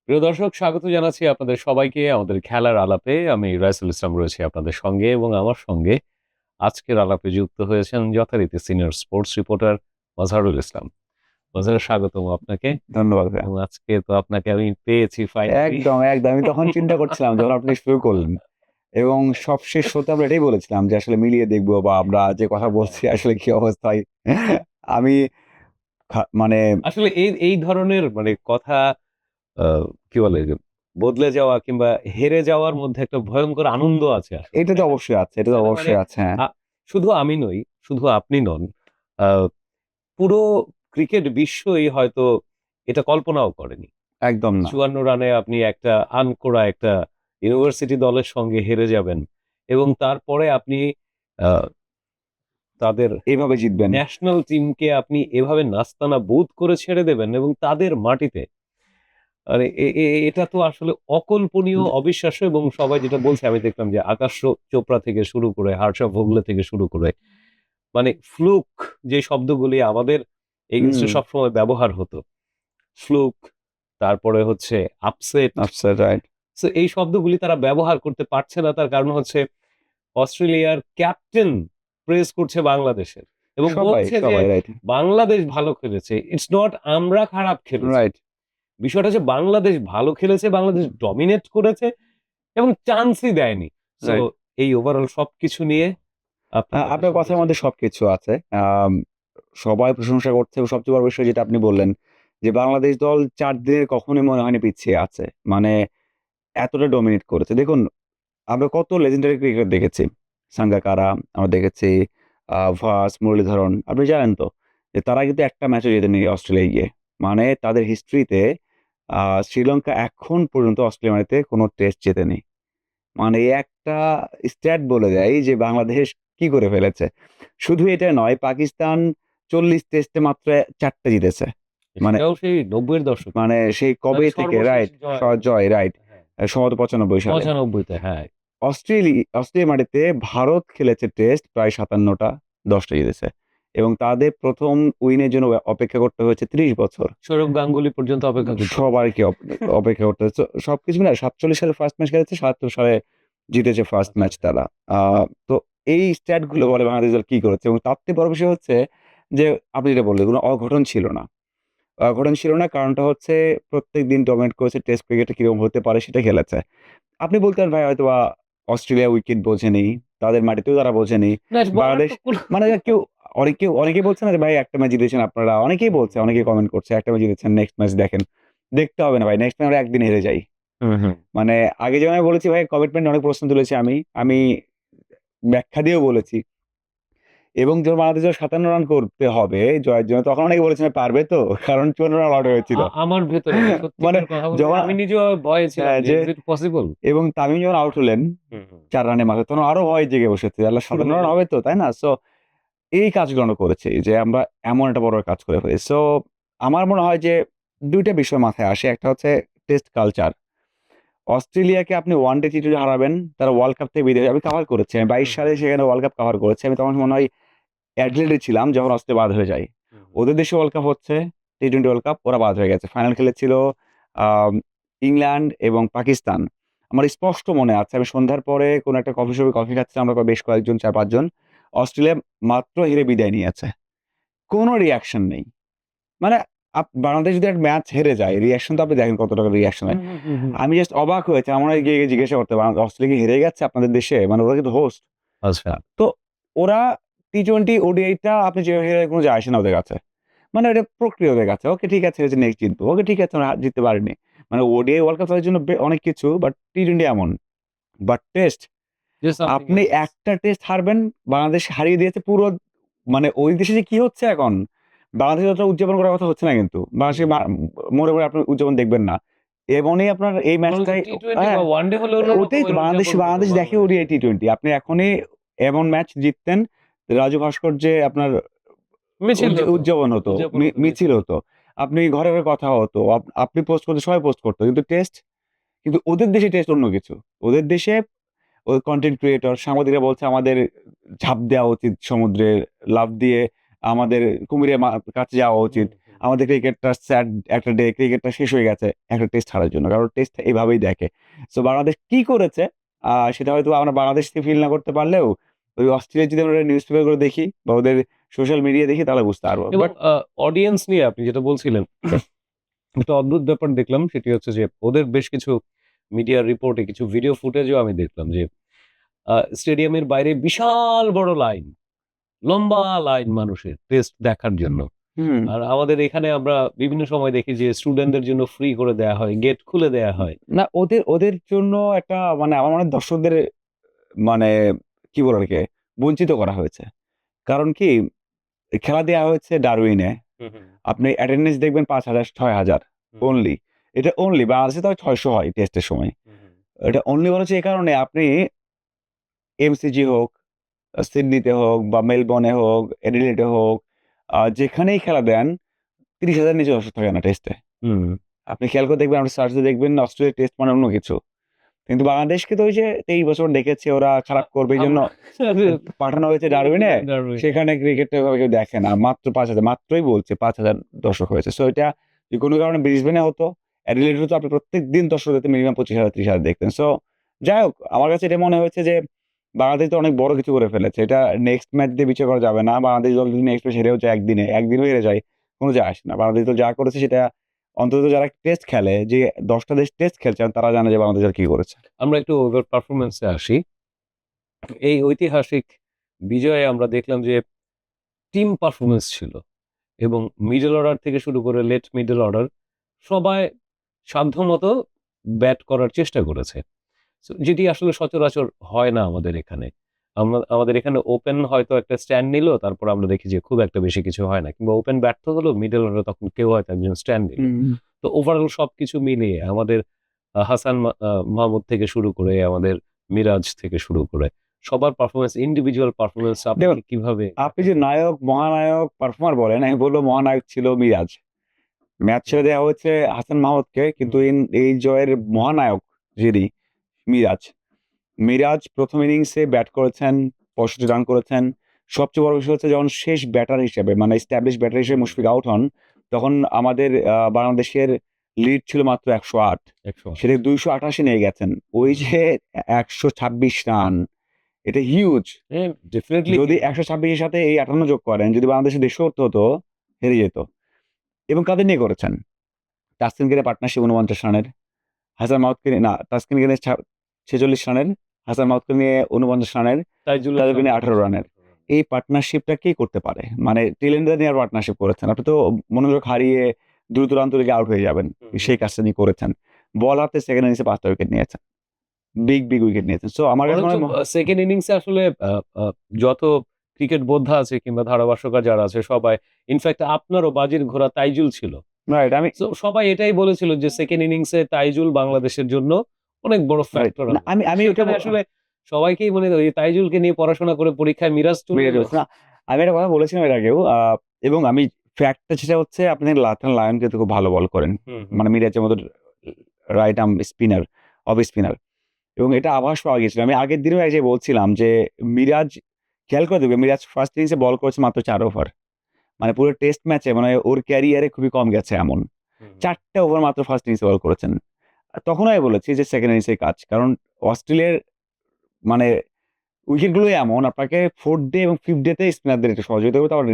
প্রিয় দর্শক, স্বাগত জানাচ্ছি আপনাদের সবাইকে আমাদের খেলার আলাপে। আমি রাইসুল ইসলাম রয়েছি আপনাদের সঙ্গে এবং আমার সঙ্গে আজকের আলাপে যুক্ত হয়েছেন যথারীতি সিনিয়র স্পোর্টস রিপোর্টার মজহারুল ইসলাম। মজহার, স্বাগতম আপনাকে। ধন্যবাদ ভাইয়া। এবং আজকে তো আপনাকে আমি পেয়েছি ফাইনালি। একদম একদম আমি তখন চিন্তা করছিলাম যখন আপনি শুরু করলেন, এবং সবশেষ শোতে আমরা এটাই বলেছিলাম যে আসলে মিলিয়ে দেখবো বা আমরা যে কথা বলছি আসলে কি অবস্থায়। আমি মানে আসলে এই এই ধরনের মানে কথা কি বলে যে বদলে যাওয়া কিংবা হেরে যাওয়ার মধ্যে একটা ভয়ঙ্কর আনন্দ আছে আসলে, এটা তো তাই না? অবশ্যই আছে, এটা তো যেটা মানে অবশ্যই আছে, হ্যাঁ। শুধু আমি নই, শুধু আপনি নন, আহ, পুরো ক্রিকেট বিশ্বই হয়তো এটা কল্পনাও করেনি। একদম না। ৫৪ রানে আপনি একটা আনকোড়া একটা ইউনিভার্সিটি দলের সঙ্গে হেরে যাবেন এবং তারপরে আপনি আহ, তাদের এইভাবে জিতবেন। ন্যাশনাল টিমকে আপনি এভাবে নাস্তানাবুদ করে ছেড়ে দেবেন এবং তাদের মাটিতে। আরে এটা তো আসলে অকল্পনীয়, অবিশ্বাস্য। এবং সবাই যেটা বলছে, আমি দেখলাম যে আকাশ চোপড়া থেকে শুরু করে হর্ষ ভোগলে থেকে শুরু করে মানে ফ্লুক, যে শব্দগুলি আমাদের হুম। এগেনস্টে সবসময় ব্যবহার হতো, ফ্লুক, তারপরে হচ্ছে আপসেট। আফসার রাইট। সো এই শব্দগুলি তারা ব্যবহার করতে পারছে না, তার কারণ হচ্ছে অস্ট্রেলিয়ার ক্যাপ্টেন প্রেস করছে বাংলাদেশের এবং সবাই বলছে যে সবাই রাইট। বাংলাদেশ ভালো খেলেছে, ইটস নট আমরা খারাপ খেলেছি। রাইট। বিষয়টা হচ্ছে বাংলাদেশ ভালো খেলেছে, বাংলাদেশ ডমিনেট করেছে এবং চান্সই দেয়নি। So right. এই ওভারঅল সবকিছু নিয়ে আপনার কাছে আপনার শুনতে কথার চাই। মধ্যে সবকিছু আছে। সবাই প্রশংসা করছে এবং সবচেয়ে বড় বিষয় যেটা আপনি বললেন যে বাংলাদেশ দল ৪ দিনের কখনোই মনে হয়নি পিছিয়ে আছে। মানে এতটা ডমিনেট করেছে। দেখুন, আমরা কত legendary ক্রিকেটার দেখেছি। সাঙ্গাকারা আমরা দেখেছি, ভাস, মুরলীধরন। আপনি জানেন তো যে তারা কিন্তু একটা ম্যাচও জেতেনি অস্ট্রেলিয়ায় গিয়ে। মানে তাদের হিস্ট্রিতে আ শ্রীলঙ্কা এখন পর্যন্ত অস্ট্রেলিয়া মাটিতে কোনো টেস্ট জেতেনি। মানে এই একটা স্ট্যাট বলে দেয় যে বাংলাদেশ কি করে ফেলেছে। শুধু এটা নয়, পাকিস্তান ৪০ টেস্টে মাত্র ৪ টা জিতেছে। মানে সেটাও সেই ৯০-এর দশকে, মানে সেই কবে তাদের থেকে সর্বশেষ রাইট, জয়। জয় রাইট। হ্যাঁ, সম্ভবত ৯৫ সালে। ৯৫-তে, হ্যাঁ। অস্ট্রেলিয়া মাটিতে ভারত খেলেছে টেস্ট প্রায় ৫৭ টা, ১০ টা জিতেছে। এবং তাদের ১ম উইনের জন্য অপেক্ষা করতে হয়েছে ৩০ বছর। সৌরভ গাঙ্গুলি পর্যন্ত অপেক্ষা করতে হয়েছে। সবাইকে অপেক্ষা করতে হয়েছে। সবকিছু মিলায় ৪৭ সালে ফার্স্ট ম্যাচ খেলেছে, ৭৭ সালে জিতেছে ফার্স্ট আচ্ছা, ম্যাচ তারা। আ তো এই স্ট্যাট গুলো বলে বাংলাদেশ দল কি করেছে, এবং তার থেকে বড় বিষয় হচ্ছে যে আপনি যেটা বললেন, এগুলো অঘটন ছিল না। অঘটন ছিল না, কারণটা হচ্ছে প্রত্যেকদিন ডমিনেট করেছে, টেস্ট ক্রিকেটে কিরকম হতে পারে সেটা খেলেছে। আপনি বলতেন ভাই হয়তোবা অস্ট্রেলিয়া উইকেট বোঝেনি, তাদের মাটিতেও তারা বোঝেনি। না, বলার বাংলাদেশ তো কোনো মানে অনেকেই বলছে না যে ভাই একটা ম্যাচ জিতেছেন আপনারা। অনেকেই হুম, বলছে, অনেকেই কমেন্ট করছে একটা ম্যাচ জিতেছেন, নেক্সট ম্যাচ দেখেন। দেখতে হবে না ভাই। নেক্সট ম্যাচ আমরা একদিন হেরে যাই। হুম, হুম। মানে আগে যেমন আমি বলেছি ভাই, কমিটমেন্ট অনেক প্রশ্ন তুলেছি আমি। আমি ব্যাখ্যা দিয়েও বলেছি। এবং যখন বাংলাদেশের ৫৭ রান করতে হবে জয়ের জন্য, তখন অনেকে বলেছেন পারবে তো? কারণ ৫৪ রান আউট হয়েছিল। আমার ভেতরে মানে সত্যিকার কথা বলতে যখন আমি নিজেও ভয়ে ছিলাম হ্যাঁ, যে যে ইজ ইট পসিবল? এবং তামিম যখন আউট হলেন হুম, হুম। ৪ রানের মাথায়, তখন আরো ভয় জেগে বসেছে। আল্লাহ, শুরু ৫৭ রান হলো। হবে তো, তাই না? সো এই কাজগুলো আমরা করেছি যে আমরা এমন একটা বড় কাজ করে ফেলেছি। সো আমার মনে হয় যে ২ টা বিষয় মাথায় আসে। একটা হচ্ছে টেস্ট কালচার। অস্ট্রেলিয়াকে আপনি ওয়ানডে টি-টোয়েন্টি হারাবেন, তারা ওয়ার্ল্ড কাপ থেকে বিদায়, আমি কভার করেছি। আমি হুম, ২২ হুম, সালে সেখানে ওয়ার্ল্ড কাপ কভার করেছি। আমি তখন মনে হয় অ্যাডিলেডে ছিলাম যখন অস্ট্রেলিয়া বাদ হয়ে যায়। হুম, হুম। ওদের দেশে ওয়ার্ল্ড কাপ হচ্ছে, টি-টোয়েন্টি ওয়ার্ল্ড কাপ, ওরা বাদ হয়ে গেছে। ফাইনাল খেলেছিল আম ইংল্যান্ড এবং পাকিস্তান। আমার স্পষ্ট মনে আছে, আমি সন্ধ্যার পরে কোনো একটা কফি শপে কফি খাচ্ছিলাম, আমরা বেশ কয়েকজন ৪-৫ জন। অস্ট্রেলিয়া মাত্র হেরে বিদায় নিয়েছে। কোনো রিঅ্যাকশন নেই। মানে বাংলাদেশ যদি একটা ম্যাচ হেরে যায়, রিঅ্যাকশন তো আপনি দেখেন কত টাকা রিঅ্যাকশন হয়। হুম, হুম, হুম, হুম। আমি জাস্ট অবাক হয়েছি। আমার মনে হয় গিয়ে জিজ্ঞাসা করতে হবে, অস্ট্রেলিয়া কি হেরে গেছে আপনাদের দেশে? মানে ওরা কিন্তু হোস্ট। আচ্ছা। তো ওরা টি-টোয়েন্টি ওডিআই টা আপনি যেভাবে হেরে, কোনো যায় আসে না ওদের কাছে। মানে এটা প্রক্রিয়া ওদের কাছে। ওকে ঠিক আছে, নেক্সট জিতবো। ওকে ঠিক আছে, আমরা জিততে পারিনি। মানে ওডিআই ওয়ার্ল্ড কাপ তাদের জন্য অনেক কিছু, বাট টি-টোয়েন্টি এমন। বাট টেস্ট, জাস্ট সামথিং আপনি এলস। একটা টেস্ট হারবেন, বাংলাদেশ হারিয়ে দিয়েছে পুরো। মানে ওই দেশে যে কি হচ্ছে এখন, বাংলাদেশে অতটা উদযাপন করার কথা হচ্ছে না কিন্তু। হুম, বাংলাদেশে হুম। মোড়ে, মোড়ে আপনি উদযাপন দেখবেন না। এমনই আপনার এই বরঞ্চ ম্যাচটাই টি-টোয়েন্টি বা হ্যাঁ, ওয়ানডে হলে অন্যরকম ওটাই তো এর বাংলাদেশ উদযাপন হতো বাংলাদেশ দেখে ওডিআই বাংলাদেশে। টি-টোয়েন্টি। আপনি এখনই এমন ম্যাচ জিততেন, রাজু ভাস্কর্যে আপনার মিছিল হতো। উদযাপন হতো, উদযাপন হতো, মিছিল মিছিল হতো। হতো। আপনি ঘরে, ঘরে কথা হতো। আপনি পোস্ট করতেন, সবাই পোস্ট করত। কিন্তু টেস্ট, কিন্তু ওদের দেশে টেস্ট অন্য কিছু। ওদের দেশে ওই কনটেন্ট ক্রিয়েটর, সাংবাদিকরা বলছে আমাদের ঝাঁপ দেওয়া উচিত সমুদ্রে, লাফ দিয়ে আমাদের কুমিরের কাছে যাওয়া হুম, উচিত। হুম। আমাদের ক্রিকেটটা স্যাড একটা ডে, ক্রিকেটটা শেষ হয়ে গেছে একটা টেস্ট হারার জন্য। কারণ টেস্ট এভাবেই দেখে। সো বাংলাদেশ কি করেছে সেটা হয়তো আমরা বাংলাদেশ থেকে ফিল না করতে পারলেও ওই অস্ট্রেলিয়ার যদি আমরা নিউজ পেপার গুলো দেখি বা ওদের সোশ্যাল মিডিয়া দেখি তাহলে বুঝতে পারবো। এবং বাট অডিয়েন্স নিয়ে আপনি যেটা বলছিলেন একটা অদ্ভুত ব্যাপার দেখলাম, সেটি হচ্ছে যে ওদের বেশ কিছু মিডিয়ার রিপোর্টে কিছু ভিডিও ফুটেজও আমি দেখলাম যে স্টেডিয়ামের বাইরে বিশাল বড় লাইন, লম্বা লাইন মানুষের টেস্ট দেখার জন্য। হুম, আর আমাদের এখানে আমরা বিভিন্ন সময় দেখি যে স্টুডেন্টদের জন্য ফ্রি করে দেয়া হয়, গেট খুলে দেয়া হয়। না ওদের ওদের জন্য একটা মানে আমার মনে হয় দর্শকদের মানে কি বলে এটাকে বঞ্চিত করা হয়েছে। কারণ কি খেলা দেয়া হয়েছে ডারউইনে। হুম, হুম, আপনি অ্যাটেন্ডেন্স দেখবেন ৫,০০০ ৬,০০০ হুম, অনলি। এটা অনলি বাংলাদেশে তো ৬০০ হয় টেস্টের সময়। হুম, হুম, এটা অনলি বলা হচ্ছে এই কারণে আপনি এমসিজি হোক, সিডনিতে হোক বা মেলবোর্নে হোক, অ্যাডিলেডে হোক যেখানেই খেলা দেন ৩০,০০০ নিচে দর্শক থাকে না টেস্টে। হুম। আপনি খেয়াল করে দেখবেন আপনি সার্চ দিয়ে দেখবেন অস্ট্রেলিয়ার টেস্ট মানে অন্য কিছু। কিন্তু বাংলাদেশকে তো ওই যে ২৩ বছর দেখেছে ওরা খারাপ করবে এইজন্য আমরা পাঠানো হয়েছে ডারউইনে। সেখানে ক্রিকেটটা ওইভাবে কেউ দেখে না। মাত্র ৫,০০০ মাত্রই বলছে ৫,০০০ দর্শক হয়েছে। সো এটা যদি কোনো কারণে ব্রিসবেনে হতো, অ্যাডিলেডে হতো আপনি প্রত্যেকদিন দর্শক দেখতেন মিনিমাম ২৫,০০০ ৩০,০০০ দেখতেন। সো যাই হোক আমার কাছে এটা মনে হয়েছে যে বাংলাদেশ তো অনেক বড় কিছু করে ফেলেছে। এটা নেক্সট ম্যাচ দিয়ে বিচার করা যাবে না। বাংলাদেশ দল যদি নেক্সট ম্যাচ হেরেও যায় একদিনেও হেরে যায়, কোনো যায় আসে না। বাংলাদেশ দল যা করেছে সেটা অন্তত যারা টেস্ট খেলে যে ১০ টা দেশ টেস্ট খেলছে তারা জানে যে বাংলাদেশ দল কি করেছে। আমরা একটু ওভার পারফরম্যান্স এ আসি। এই ঐতিহাসিক বিজয়ে আমরা দেখলাম যে টিম পারফরম্যান্স ছিল এবং মিডল অর্ডার থেকে শুরু করে লেট মিডল অর্ডার সবাই সাধ্যমতো ব্যাট করার চেষ্টা করেছে। সো যেটি আসলে সচরাচর হয় না আমাদের এখানে। আমাদের এখানে ওপেন হয়তো একটা স্ট্যান্ড নিল, তারপর আমরা দেখি যে খুব একটা বেশি কিছু হয় না। কিংবা ওপেন ব্যর্থ হলো, মিডল অর্ডারে তখন কেউ হয়তো একজন স্ট্যান্ড নিল। হুম। তো ওভারঅল সবকিছু মিলিয়ে আমাদের হাসান মাহমুদ থেকে শুরু করে আমাদের মিরাজ থেকে শুরু করে সবার পারফরম্যান্স, ইন্ডিভিজুয়াল পারফরম্যান্স আপনি দেখুন কিভাবে আপনি যে নায়ক, মহানায়ক, পারফর্মার বলেন, আমি বলব মহানায়ক ছিল মিরাজ। ম্যাচ ছেড়ে দেওয়া হয়েছে হাসান মাহমুদকে কিন্তু এই জয়ের মহানায়ক যিনি মিরাজ। মিরাজ ১ম ইনিংসে ব্যাট করেছেন, ৬৫ রান করেছেন। সবচেয়ে বড় বিষয় হচ্ছে যখন শেষ ব্যাটার হিসেবে মানে এস্টাবলিশ ব্যাটার হিসেবে মুশফিক আউট হন, তখন আমাদের বাংলাদেশের লিড ছিল মাত্র ১০৮। ১০০? সেটা ২৮৮ নিয়ে গেছেন। ওই যে ১২৬ রান, এটা হিউজ। হ্যাঁ, ডেফিনিটলি। যদি ১২৬ এর সাথে এই ৫৮ যোগ করেন, যদি বাংলাদেশের ১৫০ হতো, হেরে যেত। এবং কাদের নিয়ে করেছেন? তাসকিনকে নিয়ে পার্টনারশিপ ৪৯ রানের, হাসান মাহমুদকে নিয়ে না, তাসকিনকে নিয়ে ৪৬ রানের, হাসান মাহমুদকে নিয়ে ৪৯ রানের, তাইজুল তাদেরকে ইসলাম নিয়ে ১৮ করেছেন। রানের। এই পার্টনারশিপটা কে করতে পারে? মানে টেলেন্ডার নিয়ে পার্টনারশিপ করেছেন। আপনি তো মনোযোগ হারিয়ে দ্রুত রান তুলে আউট হয়ে যাবেন। হুম, হুম। সেই কাজটা নিয়ে করেছেন। বল হাতে সেকেন্ড ইনিংসে ৫ টা উইকেট নিয়েছেন। বিগ উইকেট নিয়েছেন। সো আমার কাছে বরঞ্চ মনে হয় সেকেন্ড ইনিংসে আসলে আ আ যত ক্রিকেট বোদ্ধা আছে কিংবা ধারাভাষ্যকার যারা আছে সবাই, ইনফেক্ট আপনারও বাজির ঘোড়া তাইজুল ছিল। রাইট আমি সো সবাই এটাই বলেছিল যে সেকেন্ড ইনিংসে তাইজুল বাংলাদেশের জন্য অনেক বড় রাইট ফ্যাক্টর না হবে। আমি ওটা সেখানে আসলে সবাইকেই মনে ওই তাইজুলকে নিয়ে পড়াশোনা করে পরীক্ষায় মিরাজ চলে মিরাজ এলো। হোসেন। না, আমি একটা কথা বলেছিলাম এর আগেও এবং আমি ফ্যাক্টটা যেটা হচ্ছে আপনি লাথন লায়ন কিন্তু খুব ভালো বল করেন। হুম, হুম, মানে মিরাজের মতো right arm spinner, off spinner এবং এটা আভাস পাওয়া গিয়েছিল। আমি আগের দিনেও এই যে বলছিলাম যে মিরাজ খেয়াল করে দেখবেন মিরাজ ফার্স্ট ইনিংসে বল করেছে মাত্র ৪ ওভার। মানে পুরো টেস্ট ম্যাচে মানে ওর ক্যারিয়ারে খুবই কম গেছে এমন। হুম, ৪ টা ওভার মাত্র ফার্স্ট ইনিংসে বল করেছেন। তখনও আমি বলেছি যে সেকেন্ড ইনিংসেই কাজ। কারণ অস্ট্রেলিয়ার মানে উইকেটগুলোই এমন আপনাকে 4th ডে এবং 5th ডে তে স্পিনারদের একটু সহযোগিতা করবে। তারপর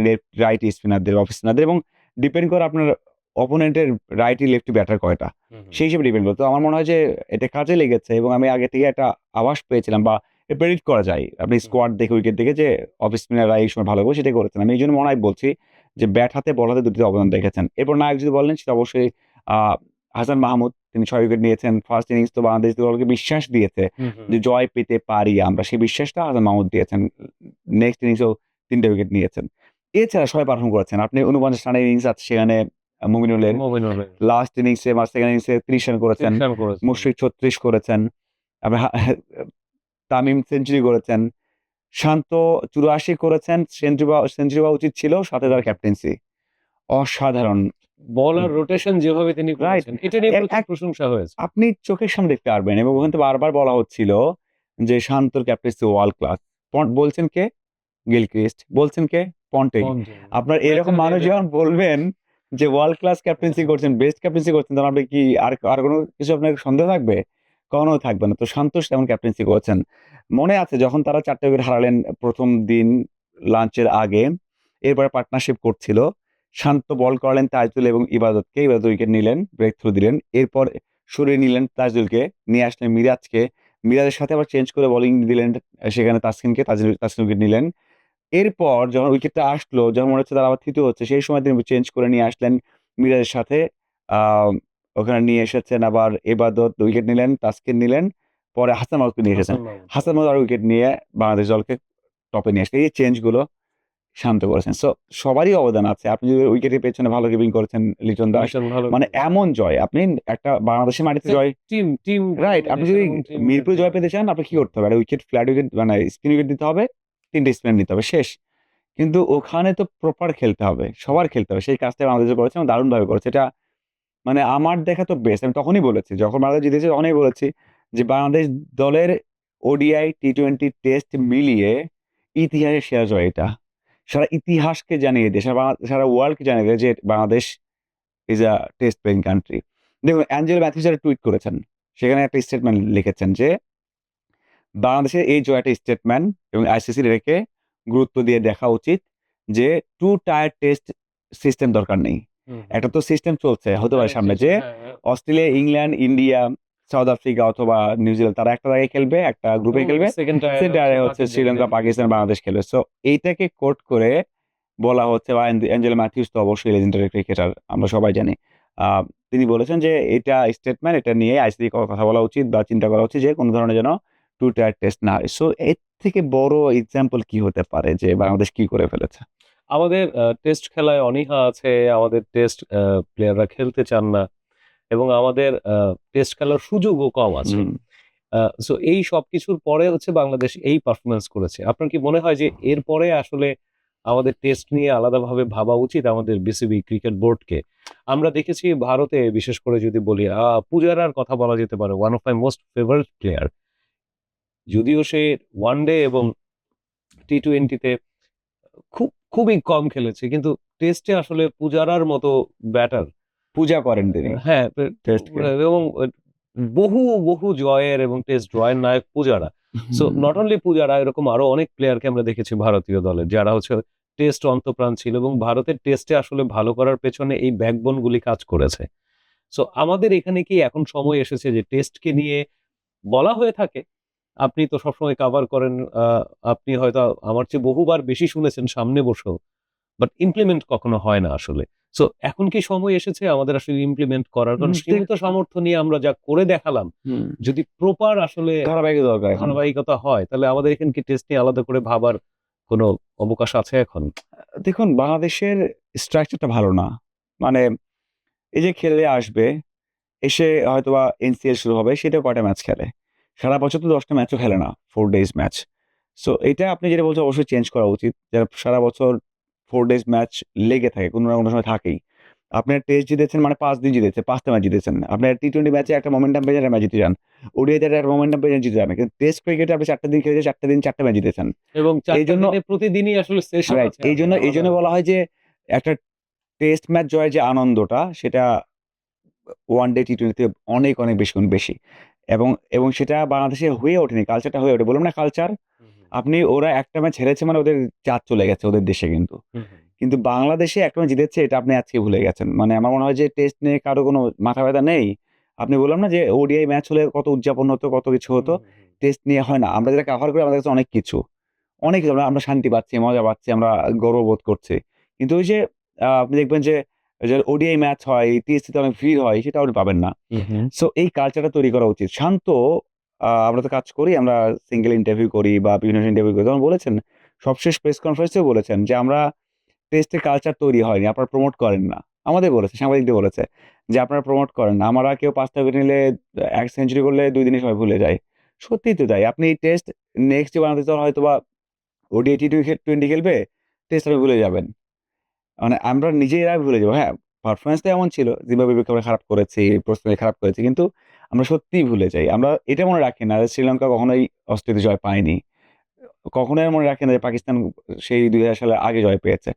রাইট স্পিনারদের, অফ স্পিনারদের এবং ডিপেন্ড করে আপনার অপোনেন্টের রাইটি লেফটি ব্যাটার কয়টা। হুম, হুম, সেই হিসেবে ডিপেন্ড করে। তো আমার মনে হয় যে এটা কাজে লেগেছে এবং আমি আগে থেকে একটা আভাস পেয়েছিলাম বা প্রেডিক্ট করা যায়। আপনি হুম। স্কোয়াড দেখে উইকেট দেখে যে অফ স্পিনাররা এই সময় ভালো করবে সেটাই করেছেন। আমি এইজন্য মনে হয় বলছি যে ব্যাট হাতে বল হাতে দুটিতে অবদান রেখেছেন। এরপর নায়ক যদি বলেন সেটা অবশ্যই আ হাসান মাহমুদ। তিনি ৬ উইকেট নিয়েছেন। ফার্স্ট ইনিংস তো বাংলাদেশ দলকে বিশ্বাস দিয়েছে হুম, হুম, যে জয় পেতে পারি আমরা। সেই বিশ্বাসটা হাসান মাহমুদ দিয়েছেন। নেক্সট ইনিংসেও ৩ টা উইকেট নিয়েছেন। এছাড়া সবাই পারফর্ম করেছেন। আপনি ৪৯ রানের ইনিংস আছে সেখানে মুমিনুলের। মমিনুল ভাই লাস্ট ইনিংসে বা সেকেন্ড ইনিংসে ৩০ রান করেছেন। ৩০ রান করেছেন। মুশফিক ৩৬ করেছেন। আবার তামিম সেঞ্চুরি করেছেন। শান্ত ৮৪ করেছেন। সেঞ্চুরি পাওয়া উচিত ছিল। সাথে হুম, তার ক্যাপ্টেন্সি। অসাধারণ। বলার রোটেশন যেভাবে তিনি রাইট। করেছেন, এটা নিয়ে প্রচুর এক প্রশংসা হয়েছে। আপনি চোখের সামনে দেখতে পারবেন এবং ওখানে তো বারবার বলা হচ্ছিল যে শান্তর ক্যাপ্টেন্সি ওয়ার্ল্ড ক্লাস। বলছেন কে? গিলক্রিস্ট। বলছেন কে? পন্টিং। পন্টিং, আপনার এরকম মানুষ ম্যাকারের যখন বলবেন যে ওয়ার্ল্ড ক্লাস ক্যাপ্টেন্সি করছেন, বেস্ট ক্যাপ্টেন্সি করছেন, তখন আপনি কি আর কোনো কিছু আপনার সন্দেহ থাকবে? কখনোই থাকবে না। তো সন্তোষ তেমন ক্যাপ্টেন্সি করেছেন। মনে আছে যখন তারা ৪ টা উইকেট হারালেন ১ম দিন লাঞ্চের আগে, এরপরে পার্টনারশিপ করছিল। শান্ত বল করালেন তাইজুল এবং ইবাদতকে। ইবাদত উইকেট নিলেন, ব্রেক থ্রু দিলেন। এরপর সরিয়ে নিলেন তাইজুলকে, নিয়ে আসলেন মিরাজকে। মিরাজের সাথে আবার চেঞ্জ করে বোলিং দিলেন সেখানে তাসকিনকে, তাসকিন উইকেট নিলেন। এরপর যখন উইকেটটা আসলো, যখন মনে হচ্ছে তারা আবার তৃতীয় হচ্ছে, সেই সময় তিনি চেঞ্জ করে নিয়ে আসলেন মিরাজের সাথে। আ ওখানে নিয়ে এসেছেন আবার এবাদত উইকেট নিলেন, তাসকিন নিলেন। পরে হাসান মাহমুদকে নিয়ে এসেছেন। হাসান মাহমুদ। হাসান মাহমুদ আরো উইকেট নিয়ে বাংলাদেশ দলকে টপে নিয়ে আসলেন। এই চেঞ্জগুলো শান্ত করেছেন। সো সবারই অবদান আছে। আপনি যদি উইকেটের পেছনে ভালো কিপিং করেছেন লিটন দাস, লিটন ভালো মানে করেছে। এমন জয় আপনি একটা বাংলাদেশের মাটিতে জয়, টিম রাইট? আপনি কম্বিনেশন যদি এবং টিম মিরপুরে জয় পেতে চান, আপনার কি করতে হবে? একটা উইকেট, ফ্ল্যাট উইকেট মানে স্পিন উইকেট দিতে হবে, ৩ টে স্পিনার নিতে হবে, শেষ। কিন্তু ওখানে তো প্রপার খেলতে হবে। সবার খেলতে হবে। সেই কাজটা বাংলাদেশ করেছে এবং দারুণভাবে করেছে। এটা মানে আমার দেখা তো বেস্ট। আমি তখনই বলেছি। যখন বাংলাদেশ জিতেছে তখনই বলেছি যে বাংলাদেশ দলের ওডিআই, টি-টোয়েন্টি, টেস্ট মিলিয়ে ইতিহাসের সেরা জয় এটা। সারা ইতিহাসকে জানিয়ে দিয়ে, সারা ওয়ার্ল্ডকে জানিয়ে দেয় যে বাংলাদেশ ইস আ টেস্ট প্লেয়িং কান্ট্রি। দেখুন অ্যাঞ্জেলো ম্যাথিউস একটা টুইট করেছেন। সেখানে একটা স্টেটমেন্ট লিখেছেন যে বাংলাদেশের এই জয়টা স্টেটমেন্ট এবং আইসিসির এটাকে গুরুত্ব দিয়ে দেখা উচিত যে 2 টায়ার টেস্ট সিস্টেম দরকার নেই। হুম, একটা তো সিস্টেম চলছে হতে পারে হ্যাঁ, সামনে যে Australia, England, India, south Africa অথবা নিউজিল্যান্ড তারা একটা জায়গায় খেলবে, একটা গ্রুপে এবং খেলবে। সেকেন্ড টায়ারে সেন্টারে হচ্ছে বাকি শ্রীলঙ্কা, পাকিস্তান, বাংলাদেশ খেলবে। সো এইটাকে কোট করে বলা হচ্ছে বা অ্যাঞ্জেলো ম্যাথিউস তো অবশ্যই লেজেন্ডারি ক্রিকেটার আমরা সবাই জানি। আ তিনি বলেছেন যে এটা স্টেটমেন্ট, এটা নিয়ে আইসিসি কথা বলা উচিত বা চিন্তা করা উচিত যে কোন ধরনের যেন 2 টায়ার টেস্ট না হয়। সো এর থেকে বড় এক্সাম্পল কি হতে পারে যে বাংলাদেশ কি করে ফেলেছে? আমাদের টেস্ট খেলায় অনীহা আছে, আমাদের টেস্ট প্লেয়াররা খেলতে চান না এবং আমাদের টেস্ট খেলার সুযোগও কম আছে। হুম। সো এই সবকিছুর পরে হচ্ছে বাংলাদেশ এই পারফরমেন্স করেছে। আপনার কি মনে হয় যে এরপরে আসলে আমাদের টেস্ট নিয়ে আলাদাভাবে ভাবা উচিত আমাদের বিসিবি ক্রিকেট বোর্ডকে? আমরা দেখেছি ভারতে বিশেষ করে যদি বলি পূজারার কথা বলা যেতে পারে, one of my most favourite player. যদিও সে ওয়ানডে এবং টি-টোয়েন্টিতে খুবই কম খেলেছে। কিন্তু টেস্টে আসলে পূজারার মতো ব্যাটার পূজা করেন তিনি হ্যাঁ, টেস্টকে। এবং বহু, বহু জয়ের এবং টেস্ট ড্রয়ের নায়ক Pujara. So hmm. Not only Pujara, এরকম আরো অনেক প্লেয়ারকে আমরা দেখেছি ভারতীয় দলের যারা হচ্ছে টেস্ট অন্তপ্রাণ ছিল এবং ভারতের টেস্টে আসলে ভালো করার পেছনে এই ব্যাকবোন গুলি কাজ করেছে। সো আমাদের এখানে কি এখন সময় এসেছে যে টেস্টকে নিয়ে বলা হয়ে থাকে, আপনি তো সবসময় কাভার করেন, আপনি হয়তো আমার চেয়ে বহুবার বেশি শুনেছেন সামনে বসেও, বাট ইমপ্লিমেন্ট কখনো হয় না আসলে। সো এখন কি সময় এসেছে আমাদের আসলে ইমপ্লিমেন্ট করার? কারণ সীমিত সামর্থ্য নিয়ে আমরা যা করে দেখালাম, হুম। যদি প্রপার আসলে ধারাবাহিকতা দরকার এখন। ধারাবাহিকতা হয়, তাহলে আমাদের এখানে কি টেস্ট নিয়ে আলাদা করে ভাবার কোনো অবকাশ আছে এখন? দেখুন বাংলাদেশের স্ট্রাকচারটা ভালো না। মানে এই যে খেলে আসবে, এসে হয়তোবা এনসিএল শুরু হবে, সেটাও কয়টা ম্যাচ খেলে। সারা বছর তো ১০ টা ম্যাচও খেলে না। 4 ডেইজ ম্যাচ। সো এটা আপনি যেটা বলছেন অবশ্যই চেঞ্জ করা উচিত। যারা সারা বছর 4 ডেইজ ম্যাচ লেগে থাকে, কোনো না কোনো সময় থাকেই। আপনার টেস্ট জিতেছেন মানে ৫ দিন জিতেছে, ৫ টা ম্যাচ জিতেছেন। আপনার টি-টোয়েন্টি ম্যাচে একটা মোমেন্টাম পেয়ে যান, ম্যাচ জিতে যান। ওডিআইতে একটা মোমেন্টাম পেয়ে যান, জিতে যান। কিন্তু টেস্ট ক্রিকেটে আপনি ৪ টা দিন খেলেছেন, ৪ টা দিন ৪ টা ম্যাচ জিতেছেন। এবং ৪ টা এইজন্য দিনে প্রতিদিনই আসলে সেশন রাইট। আছে আপনার আলাদা, এইজন্য আলাদা। বলা হয় যে একটা টেস্ট ম্যাচ জয়ের যে আনন্দটা সেটা ওয়ান ডে টি-টোয়েন্টি তে অনেক, অনেক বেশি গুণ বেশি। এবং এবং সেটা বাংলাদেশে হয়ে ওঠেনি। কালচারটা হয়ে ওঠে। বললাম না কালচার? হুম, হুম, আপনি ওরা একটা ম্যাচ হেরেছে মানে ওদের জাত চলে গেছে ওদের দেশে কিন্তু। হুম, হুম, কিন্তু বাংলাদেশে একটা ম্যাচ জিতেছে এটা আপনি আজকে ভুলে গেছেন। মানে আমার মনে হয় যে টেস্ট নিয়ে কারো কোনো মাথা ব্যাথা নেই। আপনি বললাম না যে ওডিআই ম্যাচ হলে কত উদযাপন হতো, কত কিছু হুম, হতো। হুম, হুম। টেস্ট নিয়ে হয় না। আমরা যেটা কভার করি আমাদের কাছে অনেক কিছু। অনেক কিছু আমরা আমরা শান্তি পাচ্ছি, মজা পাচ্ছি, আমরা গর্ববোধ করছি। কিন্তু ওই যে আপনি দেখবেন যে ওডিআই ম্যাচ হয়, টিএসসিতে অনেক ভিড় হয় সেটা আপনি পাবেন না। হুম, হুম। সো এই কালচারটা তৈরি করা উচিত। শান্ত আমরা তো কাজ করি, আমরা সিঙ্গেল ইন্টারভিউ করি বা বিভিন্ন ইন্টারভিউ করি। যেমন বলেছেন, সবশেষ প্রেস কনফারেন্সেও বলেছেন যে, "আমরা টেস্টে কালচার তৈরি হয়নি। আপনারা প্রমোট করেন না।" আমাদের বলেছে, সাংবাদিকদের বলেছে যে, "আপনারা প্রমোট করেন না। আমরা কেউ ৫ টা উইকেট নিলে ১ সেঞ্চুরি করলে ২ দিনে সবাই ভুলে যায়।" সত্যিই তো তাই। আপনি টেস্ট নেক্সট যে বাংলাদেশ দল হয়তোবা ওডিআই টি-টোয়েন্টি খেলবে, টেস্ট আপনি ভুলে যাবেন। মানে আমরা নিজেরা ভুলে যাবো। হ্যাঁ, পারফরম্যান্স তো এমন ছিল। জিম্বাবুয়ের বিপক্ষে আমরা খারাপ করেছি, প্রস্তুতি খারাপ করেছি। কিন্তু আমরা সত্যিই ভুলে যাই। আমরা এটা মনে রাখি না যে শ্রীলঙ্কা কখনোই অস্ট্রেলিয়াতে জয় পায়নি। কখনোই আর মনে রাখি না যে পাকিস্তান সেই ২০০০ সালের আগে জয় পেয়েছে।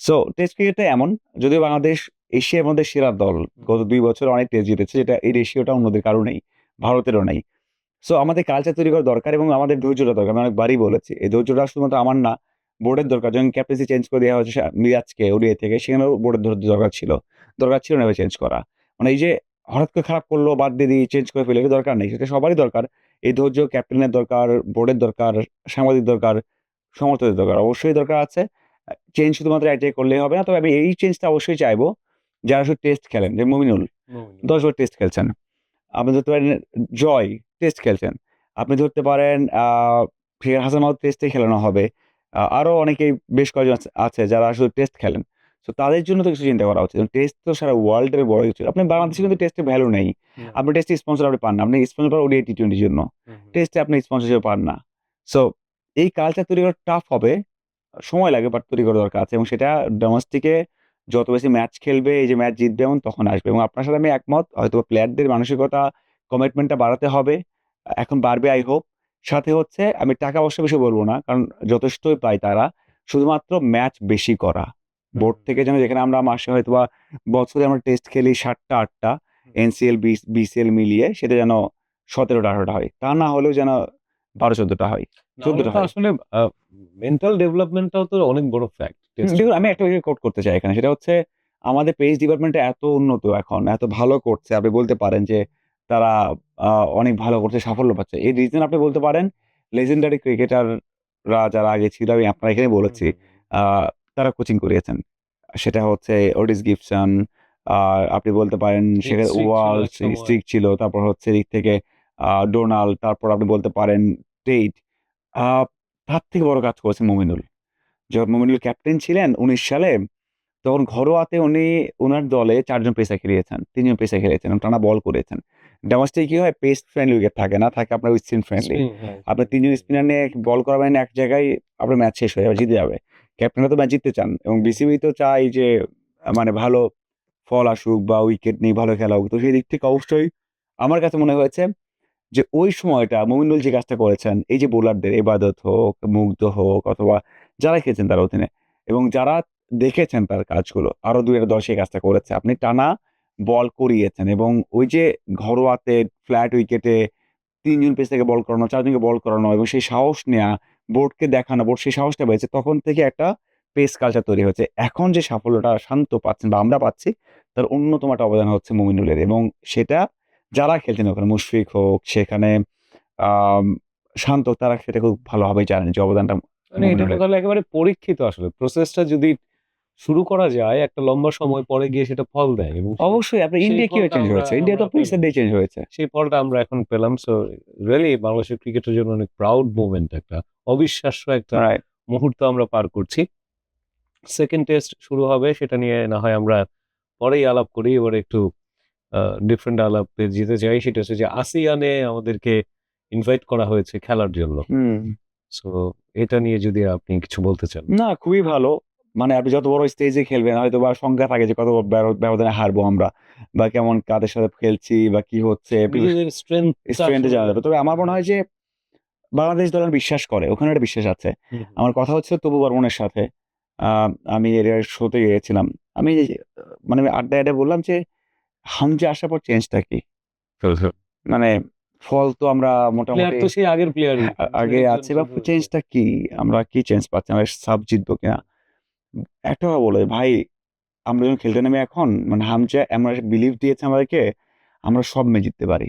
সো টেস্ট ক্রিকেটটা এমন, যদিও বাংলাদেশ এশিয়ার মধ্যে সেরা দল। গত ২ বছর অনেক টেস্ট জিতেছে, যেটা এই রেশিওটা অন্যদের কারো নেই, ভারতেরও নেই। সো আমাদের কালচার তৈরি করা দরকার এবং আমাদের ধৈর্যটা দরকার। আমি অনেকবারই বলেছি। এই ধৈর্যটা শুধুমাত্র আমার না, বোর্ডের দরকার। যখন ক্যাপ্টেন্সি চেঞ্জ করে দেওয়া হয়েছে মিরাজকে ওডিআই থেকে, সেখানেও বোর্ডের ধৈর্য দরকার ছিল। দরকার ছিল না এভাবে চেঞ্জ করা। মানে এই যে হঠাৎ করে খারাপ করলো, বাদ দিয়ে দিই, চেঞ্জ করে ফেলি, এটার দরকার নেই। সেটা সবারই দরকার। এই ধৈর্য ক্যাপ্টেনের দরকার, বোর্ডের দরকার, সাংবাদিক দরকার, সমর্থকদের দরকার। অবশ্যই দরকার আছে। চেঞ্জ শুধুমাত্র একটাই করলেই হবে না। তবে আমি এই চেঞ্জটা অবশ্যই চাইবো, যারা শুধু টেস্ট খেলেন, যে মুমিনুল মুমিনুল। ১০ বার টেস্ট খেলছেন। আপনি ধরতে পারেন জয় টেস্ট খেলছেন। আপনি ধরতে পারেন ফিয়ার হাসান মাহমুদ টেস্টেই খেলানো হবে। আরো অনেকেই বেশ কয়েকজন আছে যারা আসলে টেস্ট খেলেন। সো তাদের জন্য তো কিছু চিন্তা করা উচিত। টেস্ট তো সারা ওয়ার্ল্ড এর বড় কিছু। আপনি বাংলাদেশে কিন্তু টেস্টের ভ্যালু নেই। না। আপনি টেস্টে স্পন্সর আপনি পান না। আপনি স্পন্সর পান ওডিআই টি-20 র জন্য। টেস্টে আপনি স্পন্সরশিপ পান না। সো এই কালচার তৈরি করা টাফ হবে। সময় লাগে, বাট তৈরি করা দরকার আছে এবং সেটা ডোমেস্টিকে যত বেশি ম্যাচ খেলবে, এই যে ম্যাচ জিতবে এমন তখন আসবে এবং আপনার সাথে আমি একমত। হয়তো প্লেয়ারদের মানসিকতা, কমিটমেন্টটা বাড়াতে হবে। এখন বাড়বে আই হোপ। সাথে হচ্ছে আমি টাকা-পয়সা বেশি বলব না। কারণ যথেষ্টই পায় তারা। শুধুমাত্র ম্যাচ বেশি করা। বোর্ড থেকে যেন, যেখানে আমরা মাসে হয়তোবা বছরে আমরা টেস্ট খেলি ৭ টা ৮ টা এনসিএল, বিসিএল মিলিয়ে, সেটা যেন ১৭ টা ১৮ টা হয়। টা না হলেও যেন ১২-১৪ টা হয়। না ১৪ হলে টা তো হয়। আসলে মেন্টাল ডেভেলপমেন্টটাও তো অনেক বড় ফ্যাক্ট টেস্টের দেখুন, আমি জন্য। একটা বিষয় কোট করতে চাই এখানে। সেটা হচ্ছে আমাদের পেস ডিপার্টমেন্টটা এত উন্নত এখন, এত ভালো করছে। আপনি বলতে পারেন যে তারা আ অনেক ভালো করছে, সাফল্য পাচ্ছে। এর রিজন আপনি বলতে পারেন legendary ক্রিকেটাররা যারা আগে ছিল, আমি আপনার এখানে বলেছি। আ তারা কোচিং করিয়েছেন। সেটা হচ্ছে ওটিস গিবসন, আ আপনি বলতে পারেন সেখানে স্ট্রিক ছিল ওয়ালস, এক সময়। স্ট্রিক ছিল। তারপর হচ্ছে এদিক থেকে ডোনাল্ড, তারপর আপনি বলতে পারেন টেইট। আ তার থেকে বড় কাজ করেছেন মুমিনুল। যখন মুমিনুল ক্যাপ্টেন ছিলেন ১৯ সালে, তখন ঘরোয়াতে উনি উনার দলে ৪ জন পেসার খেলিয়েছেন। ৩ জন পেসার খেলিয়েছেন এবং টানা বল করিয়েছেন। ডোমেস্টিক কি হয়? পেস ফ্রেন্ডলি উইকেট থাকে না, থাকে আপনার স্পিন ফ্রেন্ডলি। স্পিন, হ্যাঁ, আপনার ৩ জন স্পিনার নিয়ে বল করাবেন এক জায়গায়, আপনার ম্যাচ শেষ হয়ে যাবে, জিতে যাবে। ক্যাপ্টেনরা তো ম্যাচ জিততে চান এবং বিসিবি তো চায় যে মানে ভালো ফল আসুক বা উইকেট নিয়ে ভালো খেলা হোক। তো সেই দিক থেকে অবশ্যই আমার কাছে মনে হয়েছে যে ওই সময়টা মুমিনুল যে কাজটা করেছেন, এই যে বোলারদের এবাদত হোক, মুগ্ধ হোক অথবা যারা খেলছেন তার অধীনে এবং যারা দেখেছেন তার কাজগুলো, আরো ২ ১ দল সেই কাজটা করেছে। আপনি টানা বল করিয়েছেন এবং ওই যে ঘরোয়াতে ফ্ল্যাট উইকেটে ৩ জন পেস থেকে বল করানো, ৪ জনকে বল করানো এবং সেই সাহস নেয়া, বোর্ডকে দেখানো, বোর্ড সেই সাহসটা পেয়েছে। তখন থেকে একটা পেস কালচার তৈরি হয়েছে। এখন যে সাফল্যটা শান্ত পাচ্ছেন বা আমরা পাচ্ছি, তার অন্যতম একটা অবদান হচ্ছে মুমিনুলের এবং সেটা যারা খেলছেন ওখানে, মুশফিক হোক, সেখানে আম শান্ত, তারা সেটা খুব ভালোভাবেই জানেন যে অবদানটা মানে এটা তো মুমিনুলের। তাহলে একেবারে পরীক্ষিত আসলে। প্রসেসটা যদি শুরু করা যায় একটা লম্বা সময় পরে গিয়ে সেটা ফল দেয় এবং অবশ্যই আপনার সেই ইন্ডিয়া কিভাবে ফলটা চেঞ্জ আমরা হয়েছে? ইন্ডিয়া আমরা তো পেসার পেলাম। দিয়ে চেঞ্জ হয়েছে। সেই ফলটা আমরা এখন পেলাম। সো রিয়েলি বাংলাদেশের ক্রিকেটের জন্য অনেক প্রাউড মোমেন্ট, একটা অবিশ্বাস্য একটা রাইট। মুহূর্ত আমরা পার করছি। সেকেন্ড টেস্ট শুরু হবে, সেটা নিয়ে না হয় আমরা পরেই আলাপ করি। এবারে একটু ডিফারেন্ট আলাপে যেতে চাই। সেটা হচ্ছে যে আসিয়ানে আমাদেরকে ইনভাইট করা হয়েছে খেলার জন্য। হুম। সো এটা নিয়ে যদি আপনি কিছু বলতে চান। না, খুবই ভালো। মানে আপনি যত বড় স্টেজে খেলবেন হয়তোবা সংখ্যা থাকে যে কত ব্যবধানে হারবো আমরা বা কেমন কাদের সাথে খেলছি বা কি হচ্ছে নিজেদের স্ট্রেংথটা স্ট্রেন্থ এ আসলে জানা যাবে। তবে আমার মনে হয় যে বাংলাদেশ দল বিশ্বাস করে। ওখানে একটা বিশ্বাস আছে। হুম, হুম। আমার কথা হচ্ছে তপু বর্মনের সাথে। আ আমি এর শোতে গিয়েছিলাম। আমি মানে আড্ডায় বললাম যে, "হামজা আসার পর চেঞ্জটা কি?" মানে ফল তো আমরা প্লেয়ার মোটামুটি তো সেই আগের প্লেয়ারই। হ্যাঁ, কিন্তু আগে একজন আছে বা শুধু চেঞ্জটা কি? আমরা কি চেঞ্জ পাচ্ছি? আমরা সাব জিতবো কিনা? একটা কথা বলে ভাই, আমরা যখন খেলতে নামি এখন, মানে হামজা এমন একটা বিলিভ দিয়েছে আমাদেরকে, আমরা সব ম্যাচ জিততে পারি।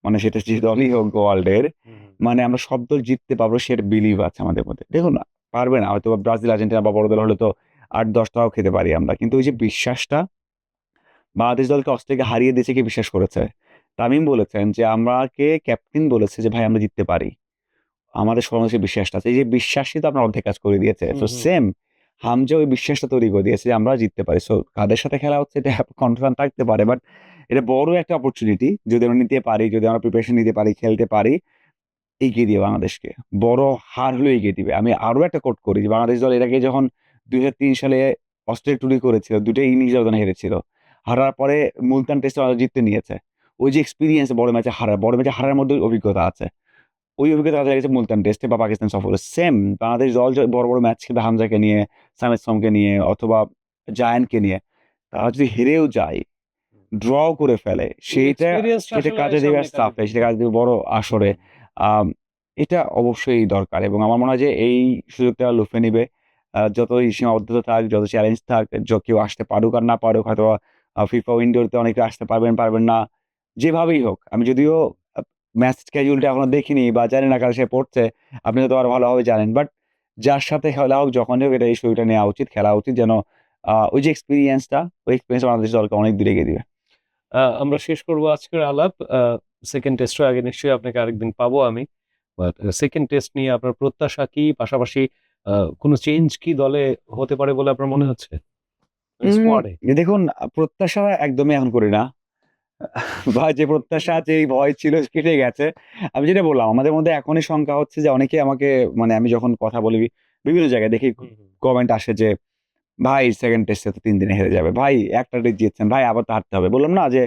মানে সেটা যে দলই হোক ওয়ার্লডের, হুম, মানে আমরা সব দল জিততে পারবো সেটা বিলিভ আছে আমাদের মধ্যে। দেখুন না, পারবে না হয়তোবা ব্রাজিল, আর্জেন্টিনা বা বড় দল হলে তো ৮-১০ টাও খেতে পারি আমরা। কিন্তু ওই যে বিশ্বাসটা, বাংলাদেশ দলকে অস্ট্রেলিয়াকে হারিয়ে দিয়েছে কে বিশ্বাস করেছে? তামিম বলেছেন যে, আমাকে ক্যাপ্টেন বলেছে যে, "ভাই আমরা জিততে পারি।" আমাদের সবার সেই বিশ্বাসটা আছে। এই যে বিশ্বাসই তো আপনার অর্ধেক কাজ করে দিয়েছে। হুম, সো হুম, সেম হামজা ওই বিশ্বাসটা তৈরি করে দিয়েছে যে আমরা জিততে পারি। সো কাদের সাথে খেলা হচ্ছে এটা কনফার্ম থাকতে পারে। বাট এটা বড় একটা অপরচুনিটি। যদি আমরা নিতে পারি, যদি আমরা প্রিপারেশন নিতে পারি, খেলতে পারি, এগিয়ে দিবে বাংলাদেশকে। বড় হার হলেও এগিয়ে দিবে। আমি আরো একটা কোট করি যে বাংলাদেশ দল এর আগে যখন ২০০৩ সালে অস্ট্রেলিয়া ট্যুরে করেছিল, ২ টা ইনিংস ব্যবধানে হেরেছিল। হারার পরে মুলতান টেস্টে ওরা জিততে নিয়েছে। ওই যে এক্সপেরিয়েন্স বড় ম্যাচে হারার মধ্যে অভিজ্ঞতা আছে। ওই অভিজ্ঞতা কাজে লেগেছে মুলতান টেস্টে বা পাকিস্তান সফরে। সেম বাংলাদেশ দল বড় ম্যাচ খেলবে হামজাকে নিয়ে, সামিদ সোমকে নিয়ে অথবা জায়ান্টকে নিয়ে। তারা যদি হেরেও যায়, ড্র করে ফেলে, সেইটা এক্সপেরিয়েন্সটা সেটা আসলে কাজে দেবে সামনে কাজে সাফে, দিবে। সেটা কাজে দেবে বড় আসরে। আম এটা অবশ্যই দরকার এবং আমার মনে হয় যে এই সুযোগটা লুফে নিবে। যতই সীমাবদ্ধতা থাক, যত চ্যালেঞ্জ থাক, কেউ আসতে পারুক আর না পারুক, হয়তোবা ফিফা উইন্ডোতে অনেকে আসতে পারবেন, পারবেন না। যেভাবেই হোক, আমি যদিও আ ম্যাচ স্কেডিউলটা এখনো দেখিনি বা জানি না কারা সে পড়ছে। আপনি হয়তো আরো ভালোভাবে জানেন। বাট যার সাথে খেলা হোক, যখনই হোক, এই সুযোগটা নেওয়া উচিত, খেলা উচিত যেন ওই যে এক্সপেরিয়েন্সটা, ওই এক্সপেরিয়েন্স বাংলাদেশ দলকে অনেক দূরে এগিয়ে দিবে। আমরা শেষ করব আজকের আলাপ। সেকেন্ড টেস্টের আগে নিশ্চয়ই আপনাকে আরেকদিন পাবো আমি। বাট সেকেন্ড টেস্ট নিয়ে আপনার প্রত্যাশা কি? পাশাপাশি কোনো চেঞ্জ কি দলে হতে পারে বলে আপনার মনে হচ্ছে উম স্কোয়াডে? দেখুন, প্রত্যাশা একদমই এখন করি না। বা যে প্রত্যাশা, যেই ভয় ছিল কেটে গেছে। আমি যেটা বললাম, আমাদের মধ্যে এখনই শঙ্কা হচ্ছে যে অনেকেই আমাকে, মানে আমি যখন কথা বলি বিভিন্ন জায়গায় দেখি হুম, হুম। কমেন্ট আসে যে, "ভাই সেকেন্ড টেস্টে তো ৩ দিনে হেরে যাবে। ভাই একটা টেস্ট জিতছেন। ভাই আবার তো হারতে হবে।" বললাম না যে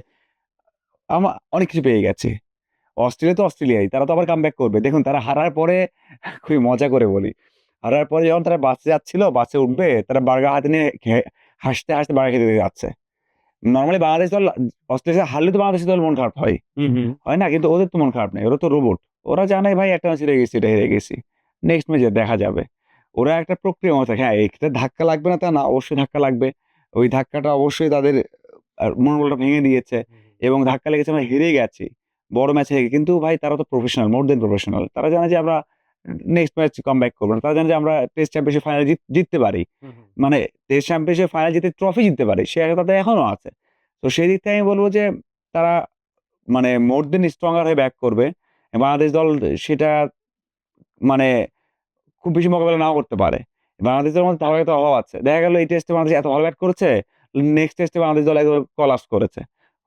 অনেক কিছু পেয়ে গেছি। অস্ট্রেলিয়া তো অস্ট্রেলিয়াই। তারা তো আবার কামব্যাক করবে। দেখুন, তারা হারার পরে খুবই মজা করে বলি। হারার পরে যখন তারা বাসে যাচ্ছিল, বাসে উঠবে, তারা বার্গার হাতে নিয়ে হাসতে, হাসতে বার্গার খেতে যাচ্ছে। নরমালি বাংলাদেশ দল অস্ট্রেলিয়া হারলে তো বাংলাদেশের দল মন খারাপ হয়। হুম, হুম। হয় না? কিন্তু ওদের তো মন খারাপ নেই। ওরা তো রোবট। ওরা জানে ভাই একটা ম্যাচ হেরে গেছি, এটা হেরে গেছি। নেক্সট ম্যাচে দেখা যাবে। ওরা একটা প্রক্রিয়া মতো থাকে। হ্যাঁ, এক্ষেত্রে ধাক্কা লাগবে না তা না। অবশ্যই ধাক্কা লাগবে। ওই ধাক্কাটা অবশ্যই তাদের মনোবলটা ভেঙে দিয়েছে এবং ধাক্কা লেগেছে, আমরা হেরে গেছি। বড় ম্যাচ হেরে কিন্তু ভাই তারা তো প্রফেশনাল, মোর দ্যান প্রফেশনাল। তারা জানে যে আমরা নেক্সট ম্যাচ কামব্যাক করব না। তারা জানে যে আমরা টেস্ট চ্যাম্পিয়নশিপ ফাইনালে জিততে পারি। হুম, হুম। মানে টেস্ট চ্যাম্পিয়নশিপ ফাইনালে জিতে ট্রফি জিততে পারি। সে আশা তাদের এখনো আছে। তো সেই দিক থেকে আমি বলব যে তারা মানে মোর দ্যান স্ট্রঙ্গার হয়ে ব্যাক করবে। বাংলাদেশ দল সেটা মানে খুব বেশি মোকাবেলা নাও করতে পারে। বাংলাদেশের মধ্যে ধারাবাহিকতার অভাব আছে। দেখা গেল এই টেস্টে বাংলাদেশ এত ভালো ব্যাট করেছে, নেক্সট টেস্টে বাংলাদেশ দল একবারে কলাপস করেছে।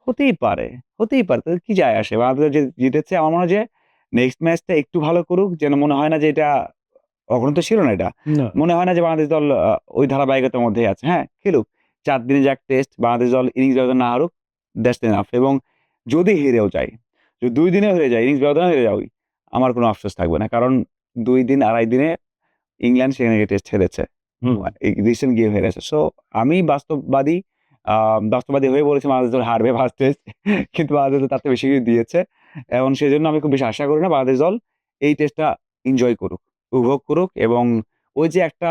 হতেই পারে, হতেই পারে। তাতে কি যায় আসে? বাংলাদেশ যে জিতেছে, আমার মনে হয় যে নেক্সট ম্যাচটা একটু ভালো করুক, যেন মনে হয় না যে এটা কখনো তো ছিল না এটা। না। মনে হয় না যে বাংলাদেশ দল ওই ধারাবাহিকতার মধ্যেই আছে। হ্যাঁ, খেলুক। ৪ দিনে যাক টেস্ট, বাংলাদেশ দল ইনিংস ব্যবধান না হারুক, দ্যাটস এনাফ। এবং যদি হেরেও যায়, যদি ২ দিনেও হেরে যায়, ইনিংস ব্যবধানেও হেরে যাই, আমার কোনো আফসোস থাকবে না। কারণ ২ দিন, ২.৫ দিনে ইংল্যান্ড সেখানে গিয়ে টেস্ট হেরেছে। হুম। এই রিসেন্ট গিয়ে হেরেছে। সো আমি বাস্তববাদী, আ বাস্তববাদী হয়ে বলেছি বাংলাদেশ দল হারবে ফার্স্ট টেস্ট। কিন্তু বাংলাদেশ দল তার থেকে বেশি কিছু দিয়েছে। এবং সেজন্য আমি খুব বেশি আশা করি না বাংলাদেশ দল এই টেস্টটা এনজয় করুক, উপভোগ করুক এবং ওই যে একটা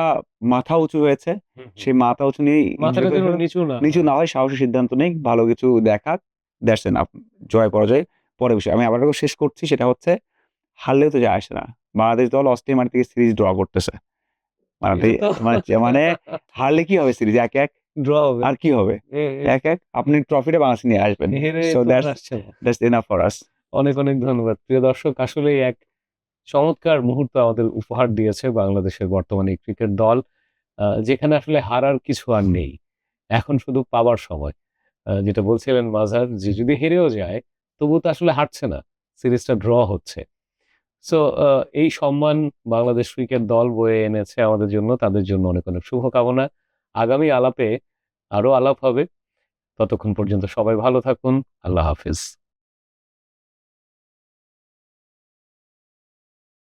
মাথা উঁচু হয়েছে, হুম, হুম। সেই মাথা উঁচু নিয়েই এনজয় মাথাটা করে যেন ফেলুক। নিচু না নিচু হয়। না হয়, সাহসী সিদ্ধান্ত নিক, ভালো কিছু দেখাক। That's enough. জয় পরাজয় পরের বিষয়। আমি আবারও শেষ করছি, সেটা হচ্ছে হারলেও তো যায় আসে না। বাংলাদেশ দল অস্ট্রেলিয়া মাটি থেকে সিরিজ ড্র করতেছে। মানে এটা তো মানে হারলে কি হবে সিরিজ? ১-১। ড্র হবে। আর কি হবে? এ এ ১-১। আপনি ট্রফিটা বাংলাদেশে নিয়ে আসবেন। হেরে সো তো আর আসছে না। That's enough for us. অনেক, অনেক ধন্যবাদ। প্রিয় দর্শক, আসলেই এক চমৎকার মুহূর্ত আমাদের উপহার দিয়েছে বাংলাদেশের বর্তমানে এই ক্রিকেট দল। যেখানে আসলে হারার কিছু আর নেই। এখন শুধু পাওয়ার সময়। যেটা বলছিলেন মাঝার, যে যদি হেরেও যায় তবুও তো আসলে হারছে না। সিরিজটা ড্র হচ্ছে। সো এই সম্মান বাংলাদেশ ক্রিকেট দল বয়ে এনেছে আমাদের জন্য। তাদের জন্য অনেক, অনেক শুভকামনা। আগামী আলাপে আরো আলাপ হবে। ততক্ষণ পর্যন্ত সবাই ভালো থাকুন। আল্লাহ হাফেজ।